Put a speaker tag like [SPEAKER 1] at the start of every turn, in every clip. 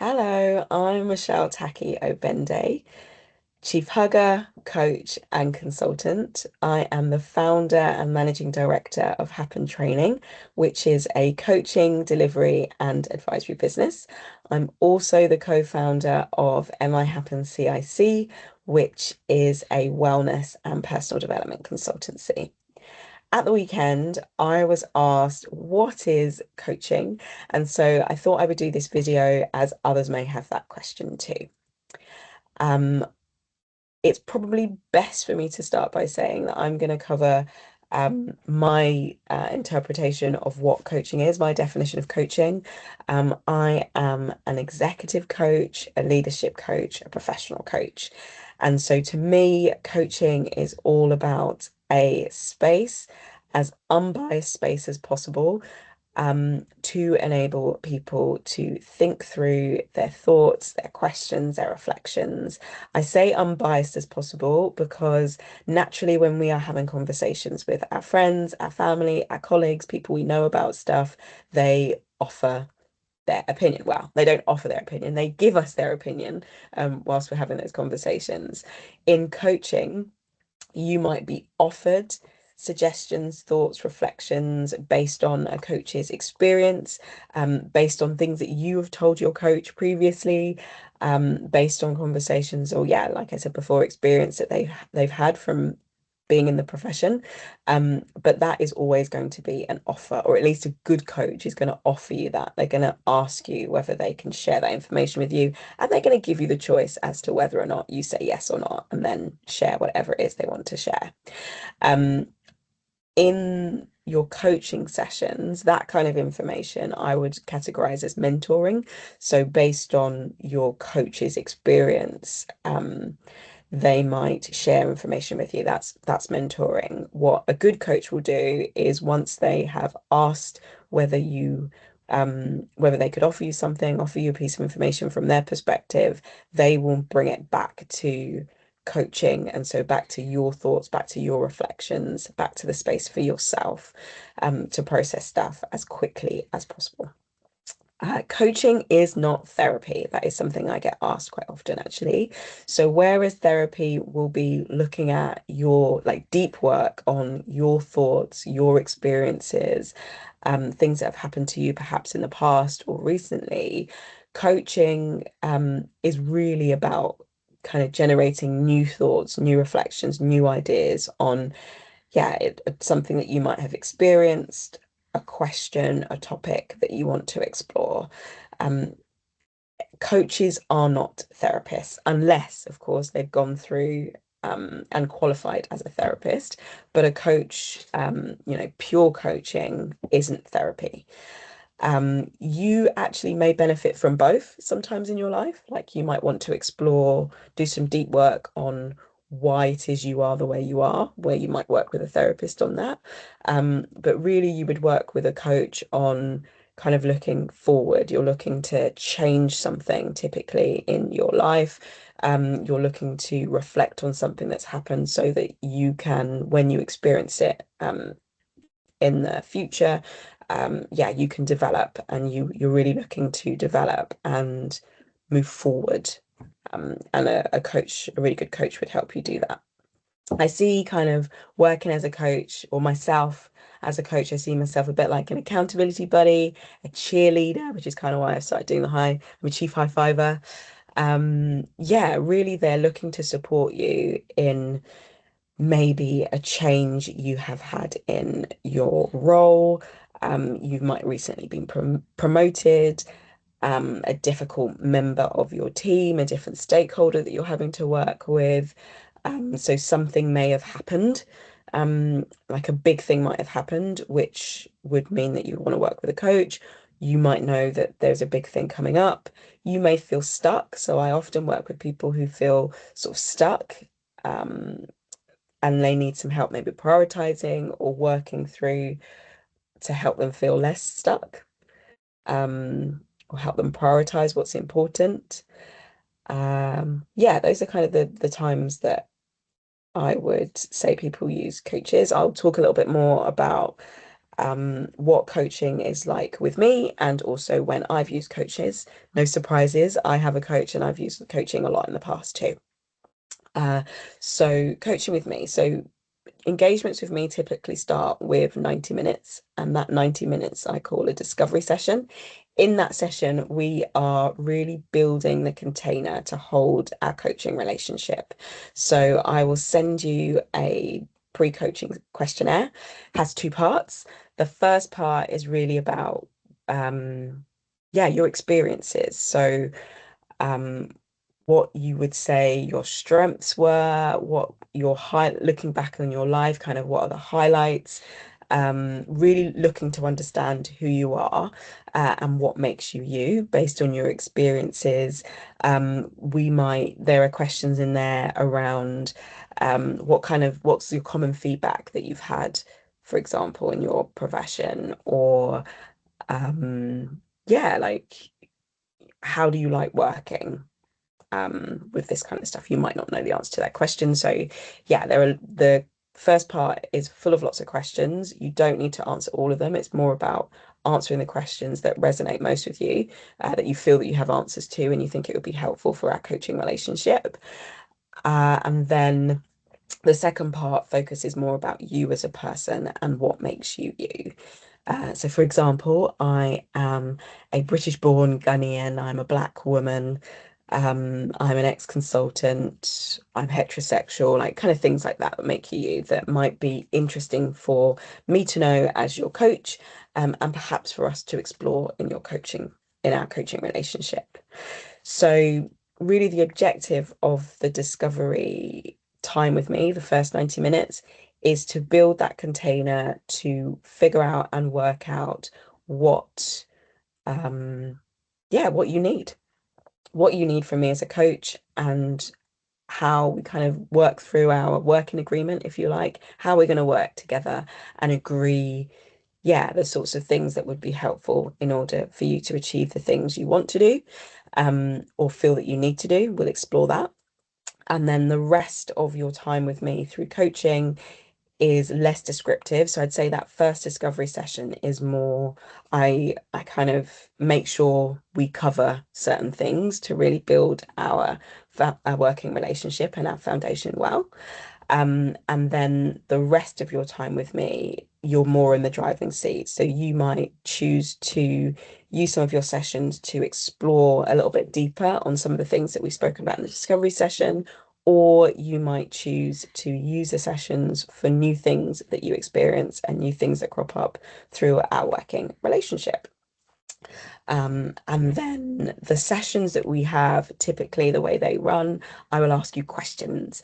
[SPEAKER 1] Hello, I'm Michelle Taki Obende, Chief Hugger, Coach, and Consultant. I am the founder and managing director of Happen Training, which is a coaching, delivery, and advisory business. I'm also the co-founder of MI Happen CIC, which is a wellness and personal development consultancy. At the weekend, I was asked, what is coaching? And so I thought I would do this video as others may have that question too. Um, it's probably best for me to start by saying that I'm going to cover my interpretation of what coaching is, my definition of coaching. I am an executive coach, a leadership coach, a professional coach. And so to me, coaching is all about a space, as unbiased space as possible, to enable people to think through their thoughts, their questions, their reflections. I say unbiased as possible because naturally, when we are having conversations with our friends, our family, our colleagues, people we know about stuff, they offer their opinion. Well, they don't offer their opinion, they give us their opinion whilst we're having those conversations. In coaching, you might be offered suggestions, thoughts, reflections based on a coach's experience, based on things that you have told your coach previously, based on conversations or yeah, like I said before, experience that they've had from being in the profession. But that is always going to be an offer, or at least a good coach is going to offer you that. They're going to ask you whether they can share that information with you, and they're going to give you the choice as to whether or not you say yes or not, and then share whatever it is they want to share. Um, in your coaching sessions, that kind of information I would categorize as mentoring. So based on your coach's experience, they might share information with you. That's mentoring. What a good coach will do is once they have asked whether you whether they could offer you something, offer you a piece of information from their perspective, they will bring it back to coaching. And so back to your thoughts, back to your reflections, back to the space for yourself to process stuff as quickly as possible. Coaching is not therapy. That is something I get asked quite often, actually. So, whereas therapy will be looking at your like deep work on your thoughts, your experiences, things that have happened to you perhaps in the past or recently, coaching is really about kind of generating new thoughts, new reflections, new ideas on yeah, it's something that you might have experienced, a question, a topic that you want to explore. Um, Coaches are not therapists, unless, of course, they've gone through and qualified as a therapist. But a coach, pure coaching isn't therapy. You actually may benefit from both sometimes in your life. Like you might want to explore, do some deep work on why it is you are the way you are, where you might work with a therapist on that. But really, you would work with a coach on kind of looking forward. You're looking to change something typically in your life. You're looking to reflect on something that's happened so that you can, when you experience it, in the future, yeah, you can develop and you're really looking to develop and move forward. And a coach, a really good coach would help you do that. I see kind of working as a coach or myself as a coach, I see myself a bit like an accountability buddy, a cheerleader, which is kind of why I started doing the high, I'm a chief high fiver. Yeah, really, they're looking to support you in maybe a change you have had in your role. You might recently been promoted, a difficult member of your team, a different stakeholder that you're having to work with. So something may have happened, like a big thing might have happened, which would mean that you want to work with a coach. You might know that there's a big thing coming up. You may feel stuck. So I often work with people who feel sort of stuck. Um, and they need some help maybe prioritizing or working through to help them feel less stuck, or help them prioritize what's important. Yeah, those are kind of the times that I would say people use coaches. I'll talk a little bit more about what coaching is like with me, and also when I've used coaches. No surprises, I have a coach and I've used coaching a lot in the past too. Uh, so coaching with me. So engagements with me typically start with 90 minutes, and that 90 minutes I call a discovery session. In that session, we are really building the container to hold our coaching relationship. So I will send you a pre-coaching questionnaire, has two parts. The first part is really about yeah, your experiences. So um, what you would say your strengths were, what your high looking back on your life, kind of what are the highlights, really looking to understand who you are and what makes you you based on your experiences. There are questions in there around what's your common feedback that you've had, for example, in your profession, or yeah, like how do you like working? With this kind of stuff. You might not know the answer to that question. So yeah, the first part is full of lots of questions. You don't need to answer all of them. It's more about answering the questions that resonate most with you, that you feel that you have answers to, and you think it would be helpful for our coaching relationship. And then the second part focuses more about you as a person and what makes you you. So, for example, I am a British-born Ghanaian. I'm a black woman. I'm an ex-consultant. I'm heterosexual, like kind of things like that that make you you, that might be interesting for me to know as your coach, and perhaps for us to explore in our coaching relationship. So, really, the objective of the discovery time with me, the first 90 minutes, is to build that container to figure out and work out what, um, yeah, what you need from me as a coach, and how we kind of work through our working agreement, if you like, how we're going to work together and agree, yeah, the sorts of things that would be helpful in order for you to achieve the things you want to do, or feel that you need to do. We'll explore that. And then the rest of your time with me through coaching is less descriptive. So I'd say that first discovery session is more, I kind of make sure we cover certain things to really build our working relationship and our foundation well. And then the rest of your time with me, you're more in the driving seat. So you might choose to use some of your sessions to explore a little bit deeper on some of the things that we've spoken about in the discovery session, or you might choose to use the sessions for new things that you experience and new things that crop up through our working relationship. And then the sessions that we have, typically the way they run, I will ask you questions.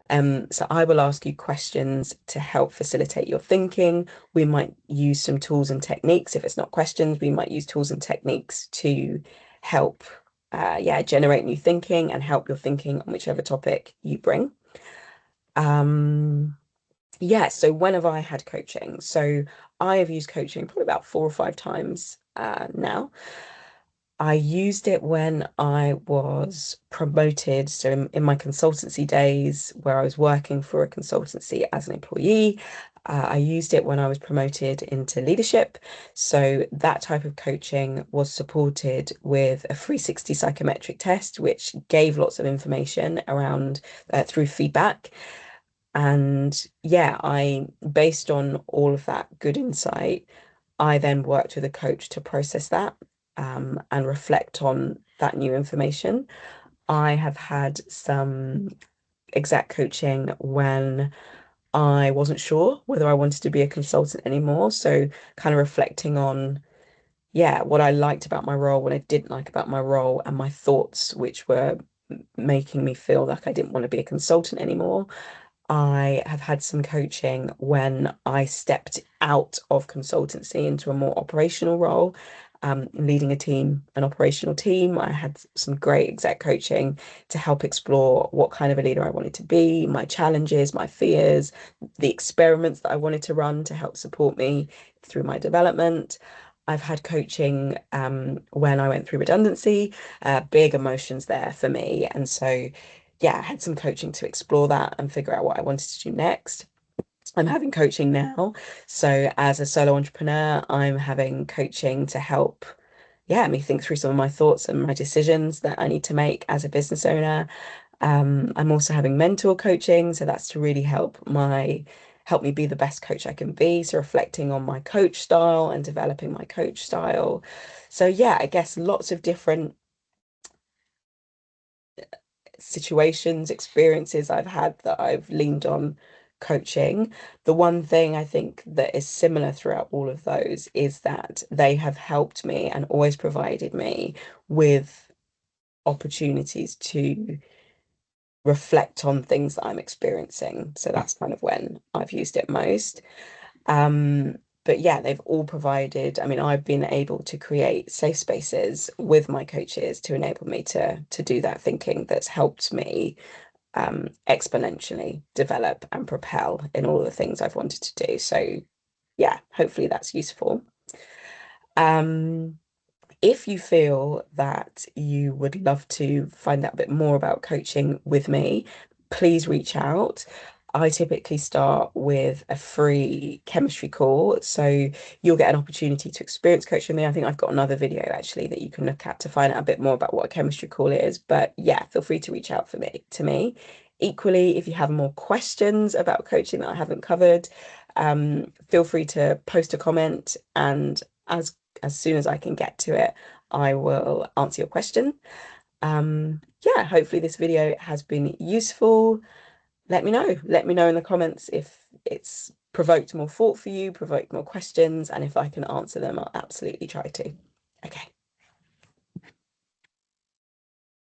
[SPEAKER 1] So I will ask you questions to help facilitate your thinking. We might use some tools and techniques. If it's not questions, we might use tools and techniques to help, yeah, generate new thinking and help your thinking on whichever topic you bring. Um, yeah, so when have I had coaching? So I have used coaching probably about 4 or 5 times now. I used it when I was promoted. So in my consultancy days, where I was working for a consultancy as an employee, I used it when I was promoted into leadership. So that type of coaching was supported with a 360 psychometric test, which gave lots of information around through feedback. And yeah, based on all of that good insight, I then worked with a coach to process that, and reflect on that new information. I have had some exec coaching when I wasn't sure whether I wanted to be a consultant anymore. So kind of reflecting on, yeah, what I liked about my role, what I didn't like about my role, and my thoughts, which were making me feel like I didn't want to be a consultant anymore. I have had some coaching when I stepped out of consultancy into a more operational role, leading a team, an operational team. I had some great exec coaching to help explore what kind of a leader I wanted to be, my challenges, my fears, the experiments that I wanted to run to help support me through my development. I've had coaching when I went through redundancy, big emotions there for me. And so yeah, I had some coaching to explore that and figure out what I wanted to do next. I'm having coaching now. So as a solo entrepreneur, I'm having coaching to help, yeah, me think through some of my thoughts and my decisions that I need to make as a business owner. I'm also having mentor coaching, so that's to really help me be the best coach I can be. So reflecting on my coach style and developing my coach style. So yeah, I guess lots of different situations, experiences I've had that I've leaned on coaching. The one thing I think that is similar throughout all of those is that they have helped me and always provided me with opportunities to reflect on things that I'm experiencing. So that's kind of when I've used it most. Um, but yeah, they've all provided, I mean, I've been able to create safe spaces with my coaches to enable me to do that thinking that's helped me exponentially develop and propel in all the things I've wanted to do. So yeah, hopefully that's useful. Um, if you feel that you would love to find out a bit more about coaching with me, please reach out. I typically start with a free chemistry call, so you'll get an opportunity to experience coaching with me. I think I've got another video actually that you can look at to find out a bit more about what a chemistry call is. But yeah, feel free to reach out for me to me. Equally, if you have more questions about coaching that I haven't covered, feel free to post a comment, and as soon as I can get to it, I will answer your question. Yeah, hopefully this video has been useful. Let me know. Let me know in the comments if it's provoked more thought for you, provoked more questions, and if I can answer them, I'll absolutely try to. Okay.